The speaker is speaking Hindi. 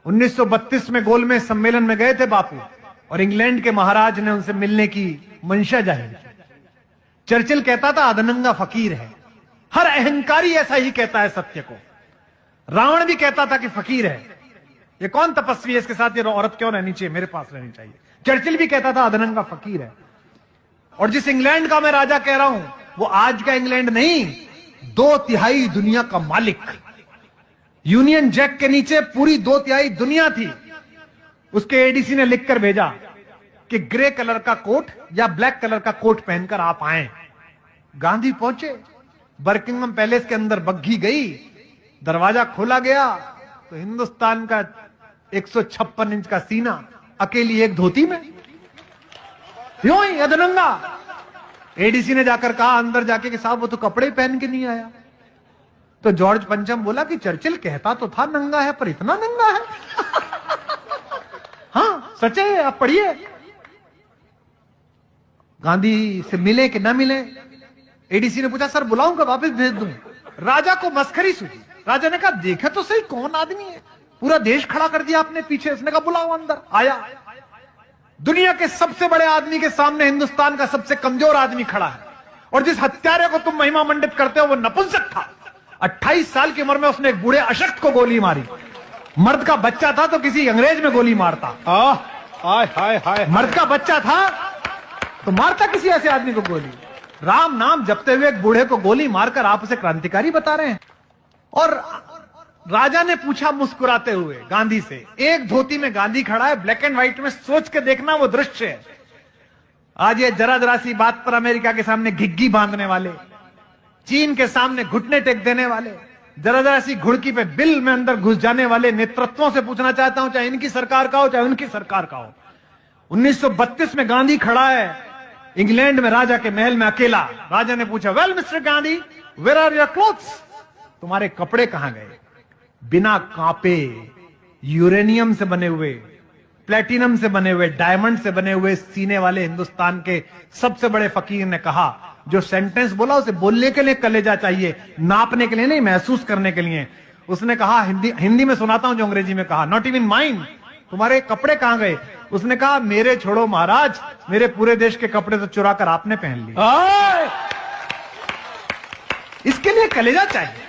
1932 में गोलमेज सम्मेलन में गए थे बापू, और इंग्लैंड के महाराज ने उनसे मिलने की मंशा जाहिर की। चर्चिल कहता था अधनंगा फकीर है। हर अहंकारी ऐसा ही कहता है सत्य को। रावण भी कहता था कि फकीर है, ये कौन तपस्वी है, इसके साथ ये औरत क्यों रहनी चाहिए, मेरे पास रहनी चाहिए। चर्चिल भी कहता था अधनंगा फकीर है। और जिस इंग्लैंड का मैं राजा कह रहा हूं, वो आज का इंग्लैंड नहीं, 2/3 दुनिया का मालिक। यूनियन जैक के नीचे पूरी 2/3 दुनिया थी। उसके एडीसी ने लिखकर भेजा कि ग्रे कलर का कोट या ब्लैक कलर का कोट पहनकर आप आए। गांधी पहुंचे, बकिंगम पैलेस के अंदर बग्घी गई, दरवाजा खोला गया तो हिंदुस्तान का 156 इंच का सीना अकेली एक धोती में, यूं ही अधनंगा। एडीसी ने जाकर कहा अंदर जाके कि साहब वो तो कपड़े पहन के नहीं आया। तो जॉर्ज पंचम बोला कि चर्चिल कहता तो था नंगा है, पर इतना नंगा है। हाँ सच है, आप पढ़िए। गांधी से मिले कि ना मिले, एडीसी ने पूछा सर बुलाऊं का वापस भेज दूं। राजा को मस्खरी सूझी। राजा ने कहा देखे तो सही कौन आदमी है, पूरा देश खड़ा कर दिया आपने पीछे। उसने कहा बुलाओ अंदर। आया। दुनिया के सबसे बड़े आदमी के सामने हिंदुस्तान का सबसे कमजोर आदमी खड़ा है, और जिस हत्यारे को तुम महिमा मंडित करते हो वो नपुंसक था। 28 साल की उम्र में उसने एक बूढ़े अशक्त को गोली मारी। मर्द का बच्चा था तो किसी अंग्रेज में गोली मारता। हाय हाय हाय, मर्द का बच्चा था तो मारता किसी ऐसे आदमी को गोली। राम नाम जपते हुए एक बूढ़े को गोली मारकर आप उसे क्रांतिकारी बता रहे हैं। और राजा ने पूछा मुस्कुराते हुए गांधी से, एक धोती में गांधी खड़ा है, ब्लैक एंड व्हाइट में, सोच के देखना वो दृश्य है। आज ये जरा जरा सी बात पर अमेरिका के सामने घिग्गी बांधने वाले, चीन के सामने घुटने टेक देने वाले, जरा जरा सी घुड़की पे बिल में अंदर घुस जाने वाले नेतृत्वों से पूछना चाहता हूं, चाहे इनकी सरकार का हो चाहे उनकी सरकार का हो। 1932 में गांधी खड़ा है इंग्लैंड में राजा के महल में अकेला। राजा ने पूछा well mister Gandhi, where are your clothes, तुम्हारे कपड़े कहां गए? बिना कांपे, यूरेनियम से बने हुए, प्लेटिनम से बने हुए, डायमंड से बने हुए सीने वाले हिंदुस्तान के सबसे बड़े फकीर ने कहा, जो सेंटेंस बोला उसे बोलने के लिए कलेजा चाहिए, नापने के लिए नहीं, महसूस करने के लिए। उसने कहा, हिंदी में सुनाता हूं जो अंग्रेजी में कहा, नॉट इवन माइन, तुम्हारे कपड़े कहां गए? उसने कहा मेरे छोड़ो महाराज, मेरे पूरे देश के कपड़े तो चुरा कर आपने पहन लिए। इसके लिए कलेजा चाहिए।